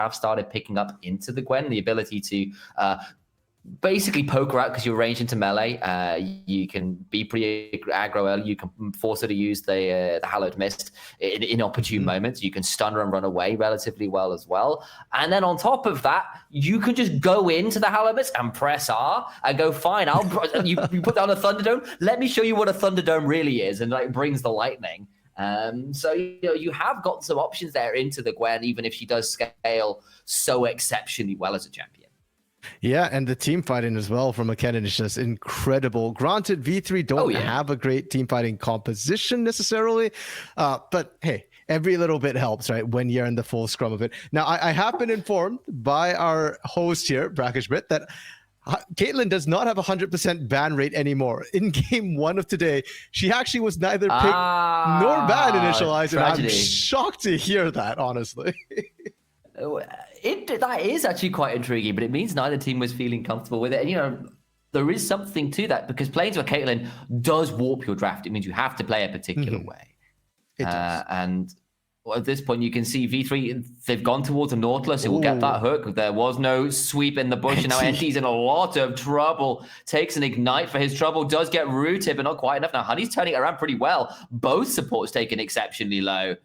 have started picking up into the Gwen, the ability to basically poke her out because you're ranged into melee. You can be pretty aggro early. You can force her to use the Hallowed Mist in inopportune moments. You can stun her and run away relatively well as well. And then on top of that, you can just go into the Hallowed Mist and press R and go, fine, you put down a Thunderdome. Let me show you what a Thunderdome really is, and like brings the lightning. So you have got some options there into the Gwen, even if she does scale so exceptionally well as a champion. Yeah, and the team fighting as well from McKinnon is just incredible. Granted, V3 don't have a great team fighting composition necessarily, but hey, every little bit helps, right, when you're in the full scrum of it. Now, I have been informed by our host here, Brackish Brit, that Caitlyn does not have 100% ban rate anymore. In game 1 of today, she actually was neither picked nor ban initialized, and I'm shocked to hear that, honestly. That is actually quite intriguing, but it means neither team was feeling comfortable with it. And, there is something to that, because playing to a Caitlyn does warp your draft. It means you have to play a particular way. It does. And at this point, you can see V3, they've gone towards a Nautilus. It will get that hook. There was no sweep in the bush, and now Enty's in a lot of trouble. Takes an Ignite for his trouble. Does get rooted, but not quite enough. Now, Honey's turning it around pretty well. Both supports taken exceptionally low.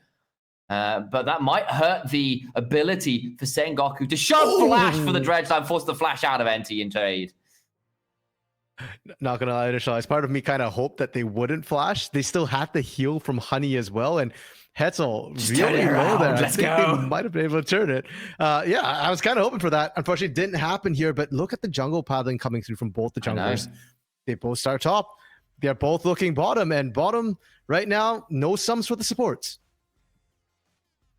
But that might hurt the ability for Sengoku to shove Flash for the Dredge and force the Flash out of Enty in trade. Not gonna lie, initialize. Part of me kind of hoped that they wouldn't Flash. They still had the heal from Honey as well, and Hetzel really low there. Let's go. They might have been able to turn it. Yeah, I was kind of hoping for that. Unfortunately, it didn't happen here, but look at the jungle paddling coming through from both the junglers. They both start top. They're both looking bottom, and bottom right now, no sums for the supports.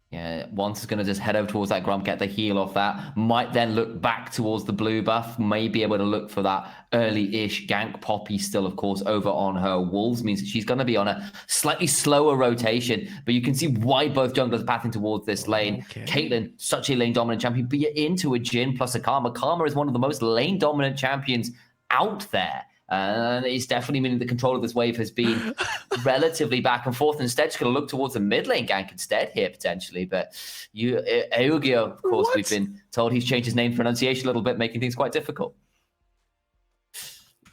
Yeah, Once is going to just head over towards that Grump, get the heal off that. Might then look back towards the blue buff. May be able to look for that early-ish gank. Poppy still, of course, over on her Wolves. Means that she's going to be on a slightly slower rotation. But you can see why both junglers are pathing towards this lane. Caitlyn, such a lane-dominant champion. But you're into a Jhin plus a Karma. Karma is one of the most lane-dominant champions out there. And it's definitely meaning the control of this wave has been relatively back and forth. Instead, she's going to look towards the mid lane gank instead here, potentially. But Eugeo, of course, we've been told he's changed his name pronunciation a little bit, making things quite difficult.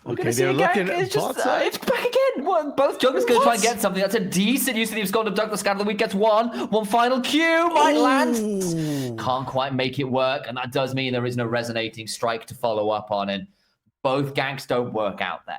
Okay, they're looking at it's back again. Both junglers going to try and get something. That's a decent use of the Abscond of Douglas. Scatter the week gets one final Q. Might land. Can't quite make it work. And that does mean there is no resonating strike to follow up on. And both ganks don't work out there.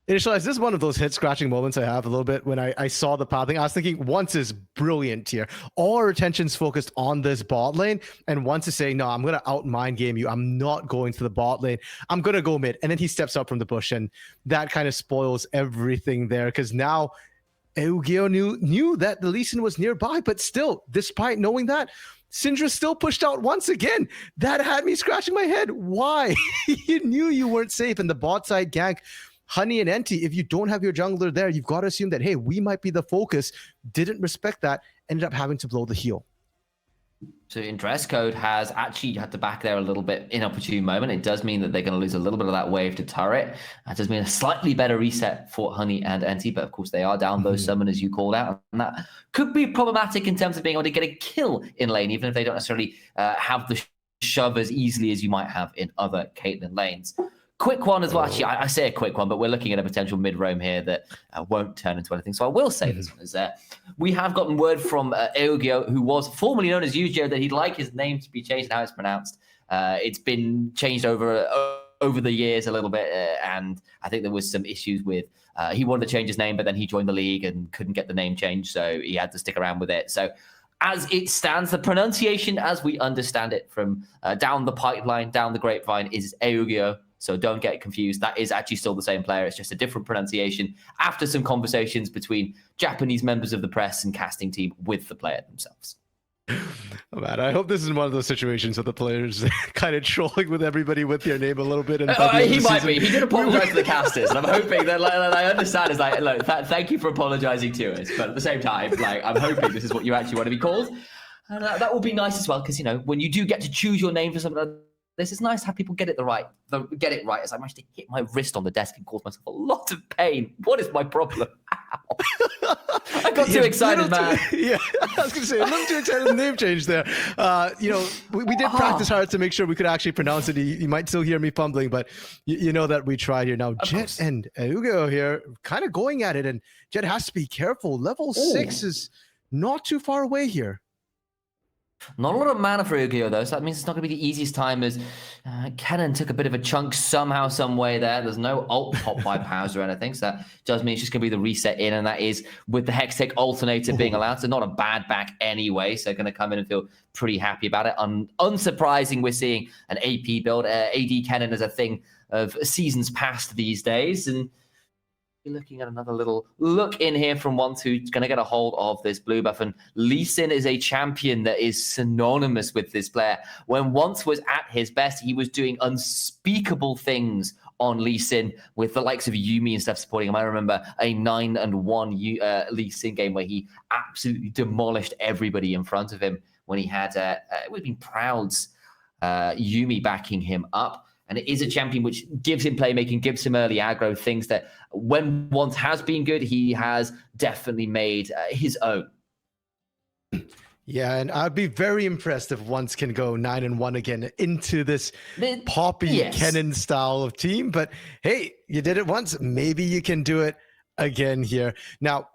Initialize, this is one of those head-scratching moments I have a little bit when I saw the pathing. I was thinking, Once is brilliant here. All our attention's focused on this bot lane, and Once is saying, no, I'm going to out-mind game you. I'm not going to the bot lane. I'm going to go mid. And then he steps up from the bush, and that kind of spoils everything there, because now Eugeo knew that the Lee Sin was nearby, but still, despite knowing that, Syndra still pushed out once again. That had me scratching my head. Why? You knew you weren't safe in the bot side gank. Honey and Enty, if you don't have your jungler there, you've got to assume that, hey, we might be the focus. Didn't respect that. Ended up having to blow the heal. So in dress code has actually had to back there a little bit in opportune moment. It does mean that they're going to lose a little bit of that wave to turret. That does mean a slightly better reset for Honey and Enty, but of course they are down those summoners you called out. And that could be problematic in terms of being able to get a kill in lane, even if they don't necessarily have the shove as easily as you might have in other Caitlyn lanes. Quick one as well. Actually, I say a quick one, but we're looking at a potential mid-roam here that won't turn into anything. So I will say this one is we have gotten word from Eugeo, who was formerly known as Eugeo, that he'd like his name to be changed and how it's pronounced. It's been changed over the years a little bit, and I think there was some issues with he wanted to change his name, but then he joined the league and couldn't get the name changed, so he had to stick around with it. So as it stands, the pronunciation as we understand it from down the pipeline, down the grapevine, is Eugeo. So don't get confused. That is actually still the same player. It's just a different pronunciation after some conversations between Japanese members of the press and casting team with the player themselves. Oh, man, I hope this is one of those situations where the players kind of trolling with everybody with your name a little bit. And he might be. He did apologize to the casters, and I'm hoping that I understand. Is like, look, thank you for apologizing to us, but at the same time, like, I'm hoping this is what you actually want to be called, and that will be nice as well, because when you do get to choose your name for something like this, is nice to have people get it right. As I managed to hit my wrist on the desk and cause myself a lot of pain. What is my problem? I got too excited, man. Yeah, I was going to say, a little too excited. Name change there. We did practice hard to make sure we could actually pronounce it. You might still hear me fumbling, but you know that we tried here. Now, Jet and Hugo here kind of going at it, and Jet has to be careful. Level 6 is not too far away here. Not a lot of mana for Yu-Gi-Oh! Though, so that means it's not going to be the easiest time as Kennen took a bit of a chunk somehow, some way there. There's no ult pop by Powers or anything, so that does mean it's just going to be the reset in, and that is with the Hextech Alternator being allowed, so not a bad back anyway, so going to come in and feel pretty happy about it. Unsurprising, we're seeing an AP build. AD Kennen is a thing of seasons past these days, and looking at another little look in here from one who's going to get a hold of this blue buff. And Lee Sin is a champion that is synonymous with this player. When once was at his best, he was doing unspeakable things on Lee Sin with the likes of Yuumi and stuff supporting him. I remember a 9-1 Lee Sin game where he absolutely demolished everybody in front of him when he had, it would have been Proud's Yuumi backing him up. And it is a champion which gives him playmaking, gives him early aggro, things that when once has been good, he has definitely made his own. Yeah, and I'd be very impressed if once can go 9-1 again into this Poppy Kennen style of team. But hey, you did it once. Maybe you can do it again here. Now,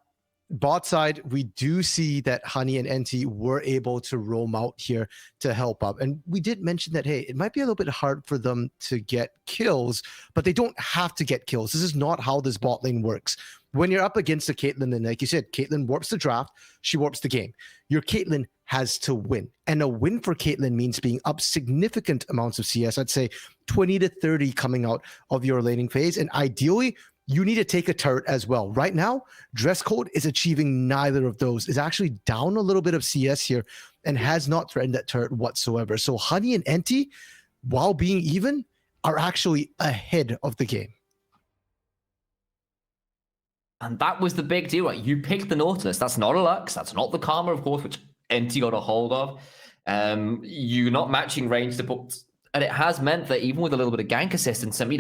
bot side, we do see that Honey and NT were able to roam out here to help up. And we did mention that, hey, it might be a little bit hard for them to get kills, but they don't have to get kills. This is not how this bot lane works. When you're up against a Caitlyn, and like you said, Caitlyn warps the draft, she warps the game. Your Caitlyn has to win. And a win for Caitlyn means being up significant amounts of CS. I'd say 20 to 30 coming out of your laning phase. And ideally, you need to take a turret as well. Right now, Dress Code is achieving neither of those. Is actually down a little bit of CS here and has not threatened that turret whatsoever. So Honey and Enti, while being even, are actually ahead of the game. And that was the big deal, right? You picked the Nautilus. That's not a Lux. That's not the Karma, of course, which Enti got a hold of. You're not matching range supports. And it has meant that even with a little bit of gank assist and some,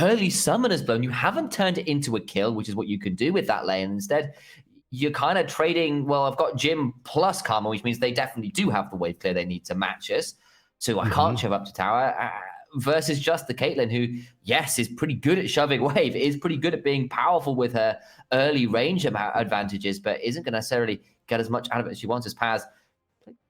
early summoners blown, you haven't turned it into a kill, which is what you could do with that lane. Instead, you're kind of trading, well, I've got Jim plus Karma, which means they definitely do have the wave clear they need to match us. So I can't shove up to tower versus just the Caitlyn, who, yes, is pretty good at shoving wave, is pretty good at being powerful with her early range advantages, but isn't going to necessarily get as much out of it as she wants. As Paz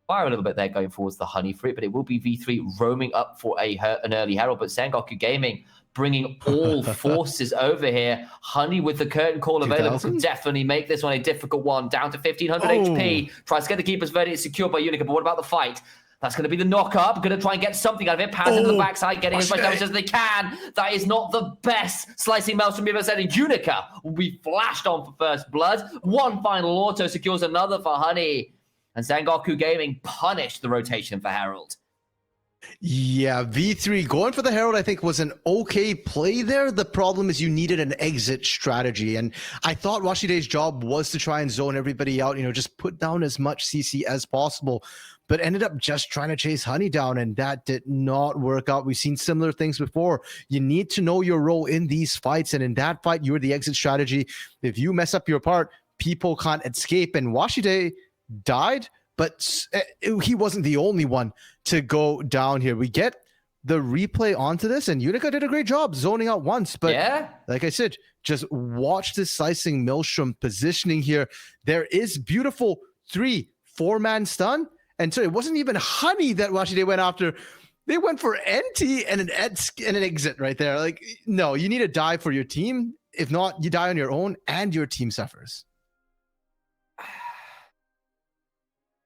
fire a little bit there going forwards the Honey fruit, but it will be V3 roaming up for an early herald. But Sengoku Gaming bringing all forces over here. Honey with the curtain call available could definitely make this one a difficult one. Down to 1500 HP. Tries to get the keepers very secure by Unica, but what about the fight? That's going to be the knock-up. Going to try and get something out of it. Paz into the backside, getting as much damage as they can. That is not the best slicing maelstrom you've ever said. And Unica will be flashed on for first blood. One final auto secures another for Honey. And Sengoku Gaming punished the rotation for Herald. Yeah, V3 going for the Herald, I think, was an okay play there. The problem is you needed an exit strategy. And I thought Washide's job was to try and zone everybody out, just put down as much CC as possible, but ended up just trying to chase Honey down, and that did not work out. We've seen similar things before. You need to know your role in these fights, and in that fight, you're the exit strategy. If you mess up your part, people can't escape, and Washide died, but he wasn't the only one to go down here. We get the replay onto this, and Unica did a great job zoning out once, but like I said, just watch this slicing maelstrom positioning here. There is beautiful 3-4-man stun, and so it wasn't even Honey that Washide went after. They went for NT and an exit right there. Like, no, you need to die for your team. If not, you die on your own and your team suffers.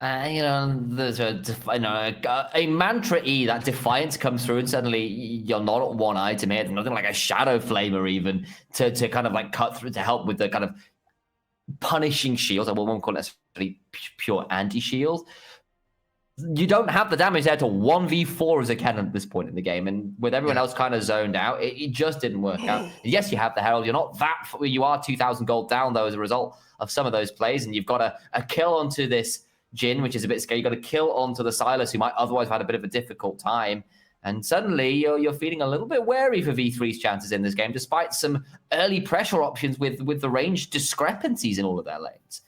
There's a mantra E, that defiance comes through, and suddenly you're not at one item here. There's nothing like a shadow flamer even to kind of like cut through to help with the kind of punishing shields. I won't call it necessarily pure anti-shield. You don't have the damage there to 1v4 as a cannon at this point in the game, and with everyone else kind of zoned out, it just didn't work out. Yes, you have the Herald. You're not that. You are 2,000 gold down though as a result of some of those plays, and you've got a kill onto this Jin, which is a bit scary. You got to kill onto the Silas, who might otherwise have had a bit of a difficult time. And suddenly you're feeling a little bit wary for V3's chances in this game, despite some early pressure options with the range discrepancies in all of their lanes.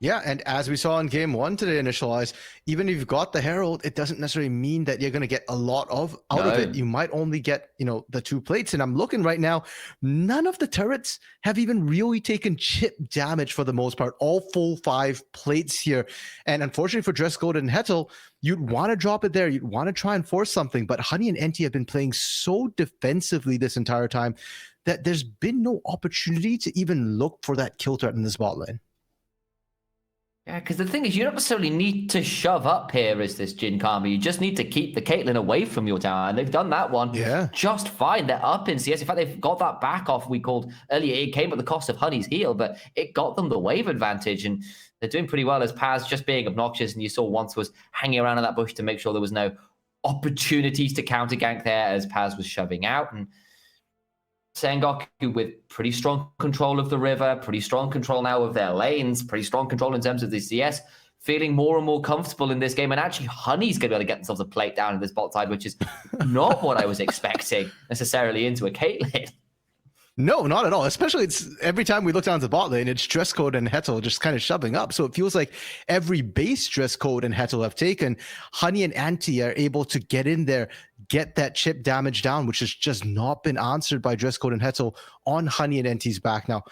Yeah, and as we saw in game one today, Initialize, even if you've got the Herald, it doesn't necessarily mean that you're going to get a lot out of it. No. You might only get, the 2 plates. And I'm looking right now, none of the turrets have even really taken chip damage for the most part. All full 5 plates here. And unfortunately for Dress Code and Hetel, you'd want to drop it there. You'd want to try and force something. But Honey and Enti have been playing so defensively this entire time that there's been no opportunity to even look for that kill threat in this bot lane. Yeah, because the thing is, you don't necessarily need to shove up here as this Jhin Karma. You just need to keep the Caitlyn away from your tower, and they've done that one just fine. They're up in CS. In fact, they've got that back off we called earlier. It came at the cost of Honey's heal, but it got them the wave advantage, and they're doing pretty well as Paz just being obnoxious, and you saw once was hanging around in that bush to make sure there was no opportunities to counter gank there as Paz was shoving out, and Sengoku with pretty strong control of the river, pretty strong control now of their lanes, pretty strong control in terms of the CS, feeling more and more comfortable in this game. And actually, Honey's going to be able to get themselves a plate down in this bot side, which is not what I was expecting necessarily into a Caitlyn. No, not at all. Especially it's every time we look down to the bot lane, it's Dress Code and Hetel just kind of shoving up. So it feels like every base Dress Code and Hetel have taken, Honey and Anti are able to get in there, get that chip damage down, which has just not been answered by Dress Code and Hetel on Honey and Anti's back. Now,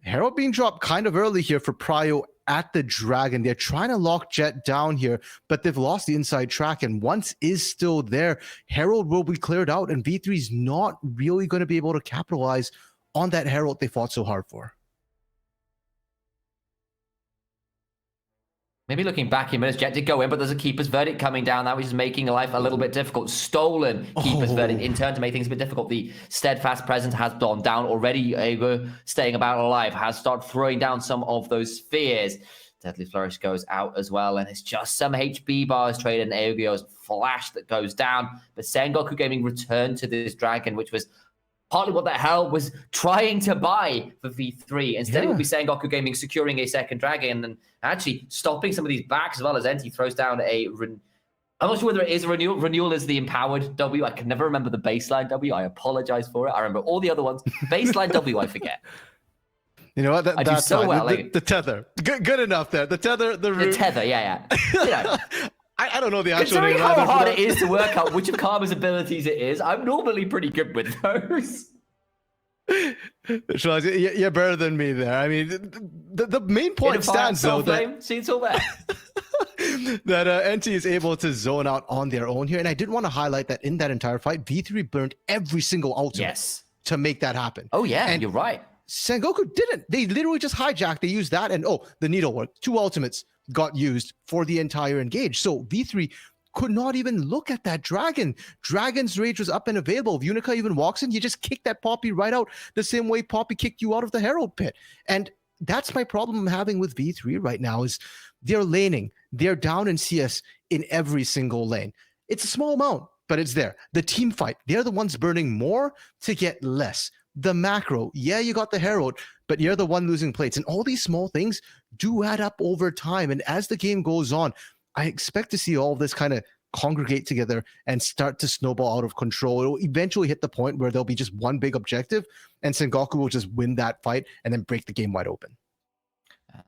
Herald being dropped kind of early here for Prio at the Dragon. They're trying to lock Jet down here, but they've lost the inside track, and once is still there, Herald will be cleared out, and V3 is not really going to be able to capitalize on that Herald they fought so hard for. Maybe looking back in minutes, Jet did go in, but there's a Keeper's Verdict coming down now, which is making life a little bit difficult. Stolen Keeper's Verdict in turn to make things a bit difficult. The Steadfast Presence has gone down already. Aego staying about alive has started throwing down some of those spheres. Deadly Flourish goes out as well, and it's just some HP bars traded, and Aego's flash that goes down. But Sengoku Gaming returned to this Dragon, which was partly what the hell was trying to buy for V3. Instead, it will be Sengoku Gaming securing a second Dragon and actually stopping some of these backs as well as Enti throws down a... I'm not sure whether it is a renewal. Renewal is the empowered W. I can never remember the baseline W. I apologize for it. I remember all the other ones. Baseline W, I forget. You know what? I do so well. The tether. Good enough there. The tether. The tether, yeah. I don't know the actual name. Considering how hard it is to work out which of Karma's abilities it is, I'm normally pretty good with those. You're better than me there. I mean, the main point stands though that see it's all there. that Enti is able to zone out on their own here, and I did want to highlight that in that entire fight, V3 burned every single ultimate to make that happen. Oh yeah, and you're right. Sengoku didn't. They literally just hijacked. They used that, and the needlework. 2 ultimates got used for the entire engage. So V3 could not even look at that Dragon. Dragon's Rage was up and available. If Unica even walks in, you just kick that Poppy right out the same way Poppy kicked you out of the Herald pit. And that's my problem I'm having with V3 right now is they're laning. They're down in CS in every single lane. It's a small amount, but it's there. The team fight, they're the ones burning more to get less. The macro, you got the Herald, but you're the one losing plates. And all these small things do add up over time. And as the game goes on, I expect to see all of this kind of congregate together and start to snowball out of control. It will eventually hit the point where there'll be just one big objective, and Sengoku will just win that fight and then break the game wide open.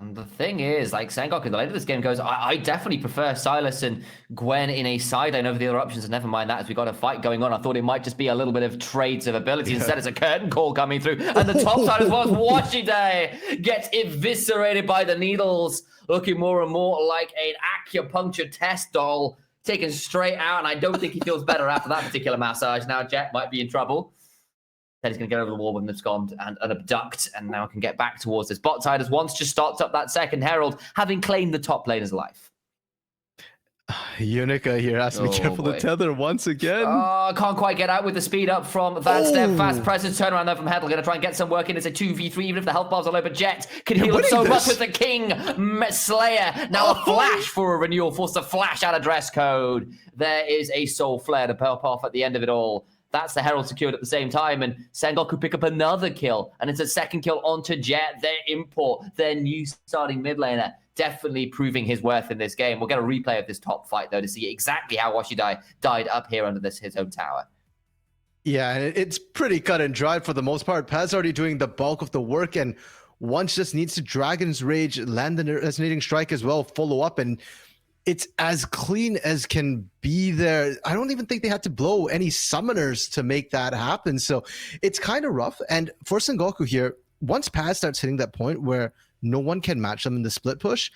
And the thing is, like Sengoku, the later this game goes, I definitely prefer Silas and Gwen in a side lane over the other options, and never mind that, as we got a fight going on. I thought it might just be a little bit of trades of abilities. Instead, it's a curtain call coming through, and the top side as well as Washide gets eviscerated by the needles, looking more and more like an acupuncture test doll, taken straight out, and I don't think he feels better after that particular massage. Now Jet might be in trouble. Then he's going to get over the wall with an abscond and an abduct, and now can get back towards this bot side as once just starts up that second Herald, having claimed the top laner's life. Unica here has to be careful to tether once again. Oh, can't quite get out with the speed up from that Steadfast Presence. Turnaround though from Heddle. Going to try and get some work in. It's a 2v3, even if the health bars are low, but Jet can heal up so much with the King Slayer. Now a flash for a renewal, forced to flash out of Dress Code. There is a Soul Flare to pop off at the end of it all. That's the Herald secured at the same time, and Sengoku pick up another kill, and it's a second kill onto Jet, their import, their new starting mid laner. Definitely proving his worth in this game. We'll get a replay of this top fight, though, to see exactly how Washide died up here under his own tower. Yeah, and it's pretty cut and dried for the most part. Paz already doing the bulk of the work, and Once just needs to Dragon's Rage, land the resonating strike as well, follow up, and it's as clean as can be there. I don't even think they had to blow any summoners to make that happen. So it's kind of rough. And for Sengoku here, once Paz starts hitting that point where no one can match them in the split push,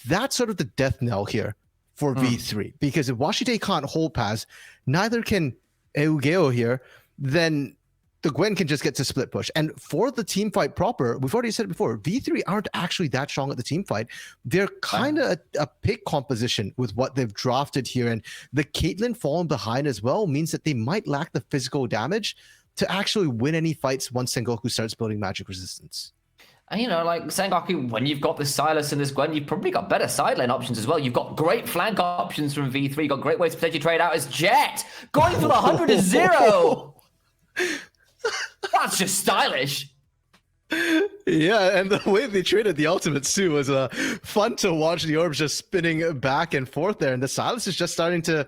that's sort of the death knell here for V3. Because if Washite can't hold Paz, neither can Eugeo here, then the Gwen can just get to split push. And for the team fight proper, we've already said it before, V3 aren't actually that strong at the team fight. They're kind of a pick composition with what they've drafted here. And the Caitlyn falling behind as well means that they might lack the physical damage to actually win any fights once Sengoku starts building magic resistance. And, you know, like Sengoku, when you've got this Silas and this Gwen, you've probably got better sideline options as well. You've got great flank options from V3. You've got great ways to potentially trade out as Jet. Going for the 100-0. That's just stylish. Yeah, and the way they traded the ultimates too was fun to watch. The orbs just spinning back and forth there, and the Silas is just starting to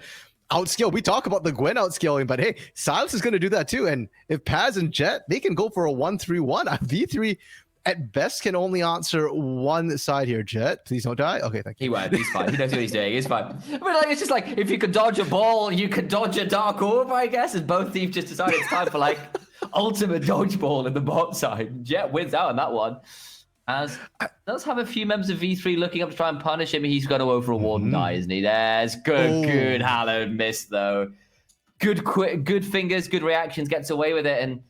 outscale. We talk about the Gwen outscaling, but hey, Silas is going to do that too. And if Paz and Jet, they can go for a 1-3-1. V3 at best can only answer one side here. Jet, please don't die. Okay, thank you. He won't. He's fine. He knows what he's doing. He's fine. But like, it's just like, if you could dodge a ball, you could dodge a dark orb, I guess. And both teams just decided it's time for like ultimate dodgeball in the bot side. Jet wins out on that one. As does have a few members of V3 looking up to try and punish him. He's going to go for a ward and die, isn't he? There's good hallowed miss though. Good fingers, good reactions, gets away with it. And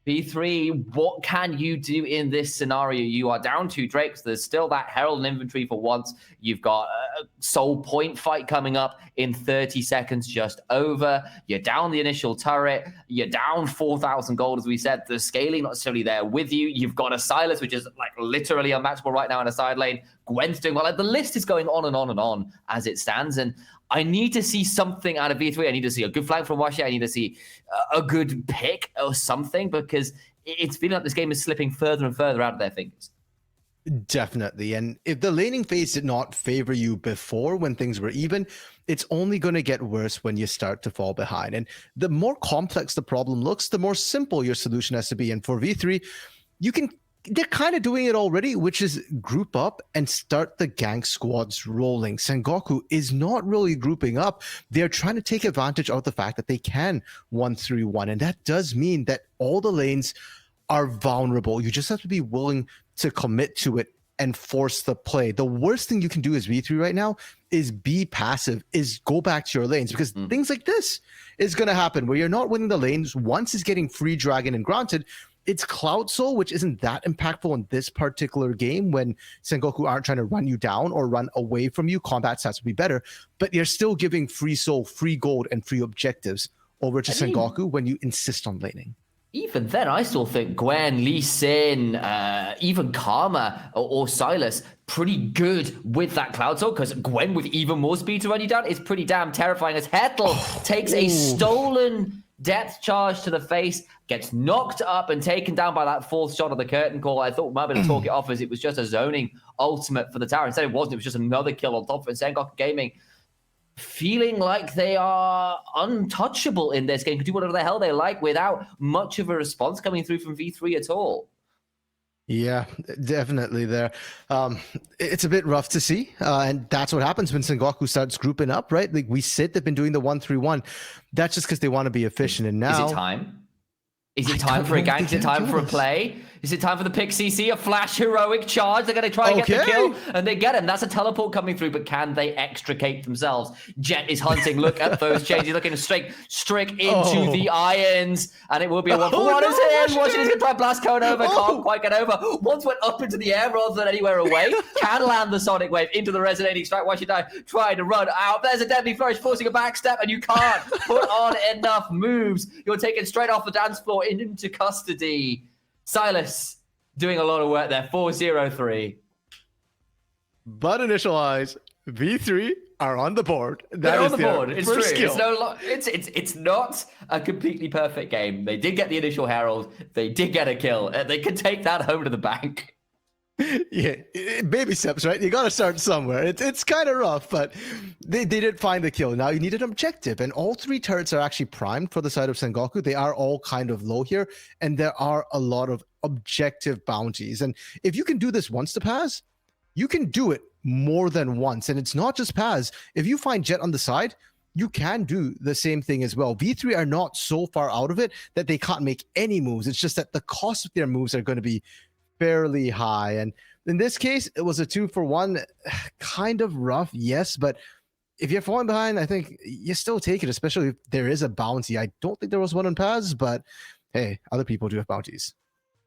V3, what can you do in this scenario? You are down 2 Drakes. There's still that Herald in inventory for once. You've got a soul point fight coming up in 30 seconds, just over. You're down the initial turret. You're down 4,000 gold, as we said. The scaling not necessarily there with you. You've got a Silas, which is like literally unmatchable right now in a side lane. Gwen's doing well. Like, the list is going on and on and on as it stands. And I need to see something out of V3. I need to see a good flank from Washi. I need to see a good pick or something, because it's feeling like this game is slipping further and further out of their fingers. Definitely. And if the laning phase did not favor you before when things were even, it's only going to get worse when you start to fall behind. And the more complex the problem looks, the more simple your solution has to be. And for V3, they're kind of doing it already, which is group up and start the gank squads rolling. Sengoku is not really grouping up. They're trying to take advantage of the fact that they can 1-3-1. And that does mean that all the lanes are vulnerable. You just have to be willing to commit to it and force the play. The worst thing you can do as V3 right now is be passive, is go back to your lanes, because things like this is going to happen where you're not winning the lanes. Once is getting free dragon, and granted, it's Cloud Soul, which isn't that impactful in this particular game when Sengoku aren't trying to run you down or run away from you. Combat stats would be better, but you're still giving free soul, free gold, and free objectives over to Sengoku when you insist on laning. Even then, I still think Gwen, Lee Sin, even Karma or Silas, pretty good with that Cloud Soul, because Gwen with even more speed to run you down is pretty damn terrifying, as Hettel takes a stolen depth charge to the face, gets knocked up and taken down by that 4th shot of the curtain call. I thought we might be able to talk it off as it was just a zoning ultimate for the tower. Instead, it wasn't. It was just another kill on top of it. Sengoku Gaming feeling like they are untouchable in this game, can do whatever the hell they like without much of a response coming through from V3 at all. Yeah, definitely there. It's a bit rough to see. And that's what happens when Sengoku starts grouping up, right? Like we said, they've been doing the 1-3-1. That's just because they want to be efficient. And now... Is it time? Is it time for a gank? Is it time for a play? Is it time for the pick CC? A flash heroic charge? They're going to try and get the kill, and they get him. That's a teleport coming through, but can they extricate themselves? Jet is hunting. Look at those chains. He's looking straight into the irons, and it will be a 1-for-1. Is him? Watching, he's going to try blast cone over. Can't quite get over. Once went up into the air rather than anywhere away. Can land the Sonic Wave into the resonating strike. Why should I try to run out? There's a deadly flourish, forcing a backstep, and you can't put on enough moves. You're taken straight off the dance floor into custody. Silas doing a lot of work there. 4-0-3. But initial eyes, V3 are on the board. They're on the board. It's true. It's not a completely perfect game. They did get the initial Herald. They did get a kill. They could take that home to the bank. Yeah, baby steps, right? You got to start somewhere. It's kind of rough, but they did find the kill. Now you need an objective, and all 3 turrets are actually primed for the side of Sengoku. They are all kind of low here, and there are a lot of objective bounties. And if you can do this once to Paz, you can do it more than once. And it's not just Paz. If you find Jet on the side, you can do the same thing as well. V3 are not so far out of it that they can't make any moves. It's just that the cost of their moves are going to be fairly high. And in this case, it was a 2-for-1. Kind of rough, yes, but if you're falling behind, I think you still take it, especially if there is a bounty. I don't think there was one on Paz, but hey, other people do have bounties.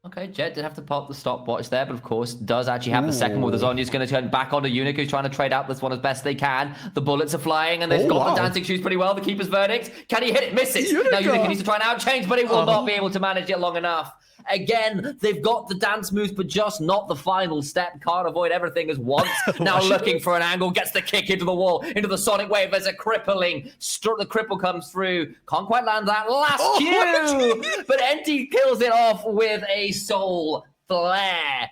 Okay, Jet did have to pop the stopwatch there, but of course does actually have the second move. The Zonya's going to turn back onto Unique, who's trying to trade out this one as best they can. The bullets are flying, and they've got the dancing shoes pretty well. The keeper's verdict. Can he hit it? Miss it. Now Unique needs to try and outchange, but he will not be able to manage it long enough. Again, they've got the dance moves, but just not the final step. Can't avoid everything as once. Now looking for an angle, gets the kick into the wall, into the sonic wave. There's a crippling. The cripple comes through. Can't quite land that last Q, but Enti kills it off with a soul flare.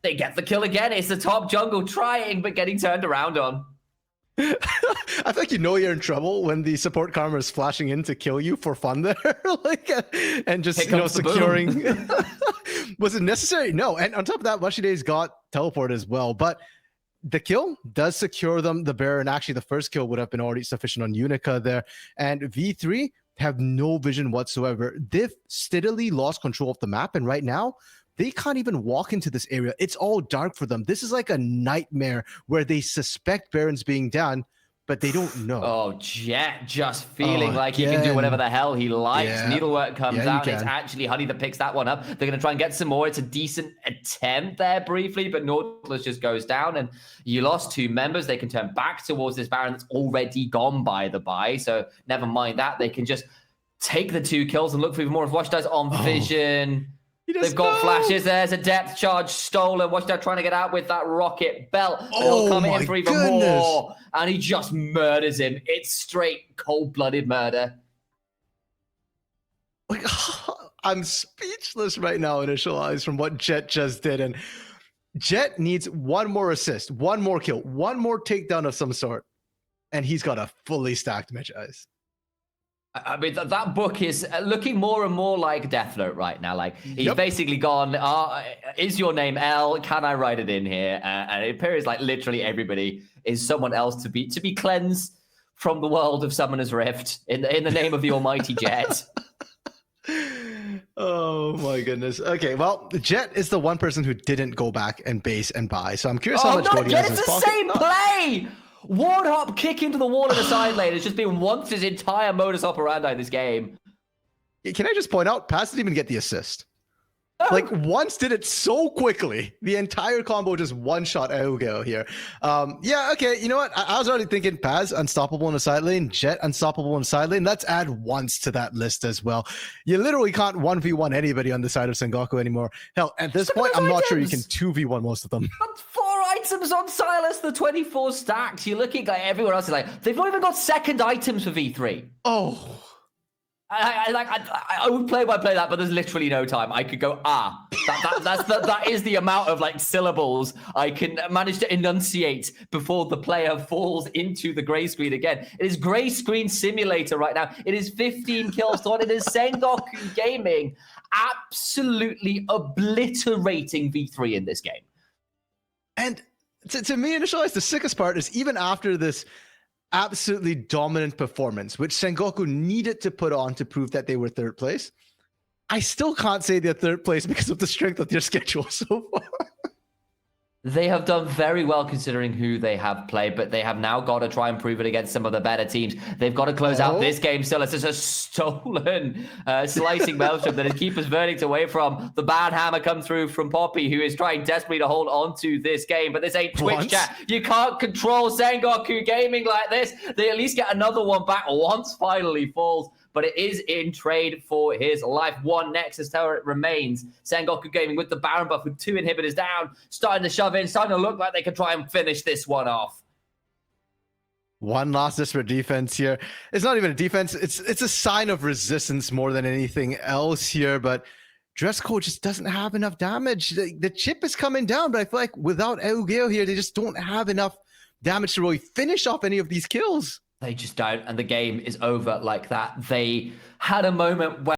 They get the kill again. It's the top jungle trying, but getting turned around on. I think you're in trouble when the support karma is flashing in to kill you for fun there, and just securing. Was it necessary? No. And on top of that, Washide's got teleport as well, but the kill does secure them the bear, and actually the first kill would have been already sufficient on Unica there. And V3 have no vision whatsoever. They've steadily lost control of the map, and right now they can't even walk into this area. It's all dark for them. This is like a nightmare where they suspect Baron's being done, but they don't know. Oh, Jet just feeling like he can do whatever the hell he likes. Yeah. Needlework comes out. It's actually Honey that picks that one up. They're going to try and get some more. It's a decent attempt there briefly, but Nautilus just goes down, and you lost 2 members. They can turn back towards this Baron that's already gone by the by. So never mind that. They can just take the 2 kills and look for even more. If Wash does on vision. They've got flashes. There's a depth charge stolen. Watch out, trying to get out with that rocket belt. He'll come in for even more. And he just murders him. It's straight cold-blooded murder. Like, I'm speechless right now, Initialize, from what Jet just did. And Jet needs one more assist, one more kill, one more takedown of some sort. And he's got a fully stacked Mitch Eyes. I mean, that book is looking more and more like Deathnote right now. Like, he's basically gone, is your name L? Can I write it in here? And it appears like literally everybody is someone else to be cleansed from the world of Summoner's Rift in the name of the almighty Jet. Oh, my goodness. Okay, well, Jet is the one person who didn't go back and base and buy. So I'm curious how much gold he has in his pocket. It's the same play! Warthog kick into the wall in the side lane has just been once his entire modus operandi in this game. Can I just point out, Paz didn't even get the assist. Oh. Like, once did it so quickly. The entire combo just one-shot Elgo here. Yeah, okay, you know what? I was already thinking Paz, unstoppable in the side lane, Jet, unstoppable in the side lane. Let's add once to that list as well. You literally can't 1v1 anybody on the side of Sengoku anymore. Hell, at this point, I'm not sure you can 2v1 most of them. That's 4 items on Silas, the 24 stacks. You're looking like everyone else is like, they've not even got second items for V3. Oh. I would play by play that, but there's literally no time. I could go, that is the amount of like syllables I can manage to enunciate before the player falls into the gray screen again. It is gray screen simulator right now. It is 15 kills to 1. It is Sengoku Gaming absolutely obliterating V3 in this game. And to me, Initialize, the sickest part is even after this absolutely dominant performance, which Sengoku needed to put on to prove that they were 3rd place, I still can't say they're 3rd place because of the strength of their schedule so far. They have done very well considering who they have played, but they have now got to try and prove it against some of the better teams. They've got to close out this game still. It's just a stolen slicing maelstrom that is keeper's verdict away from. The bad hammer come through from Poppy, who is trying desperately to hold on to this game, but this ain't Twitch chat. You can't control Sengoku Gaming like this. They at least get another one back once finally falls, but it is in trade for his life. 1 Nexus turret remains. Sengoku Gaming with the Baron buff with 2 inhibitors down, starting to shove in, starting to look like they can try and finish this one off. One last disparate defense here. It's not even a defense. It's a sign of resistance more than anything else here, but Dress Code just doesn't have enough damage. The chip is coming down, but I feel like without LJL here, they just don't have enough damage to really finish off any of these kills. They just don't, and the game is over like that. They had a moment where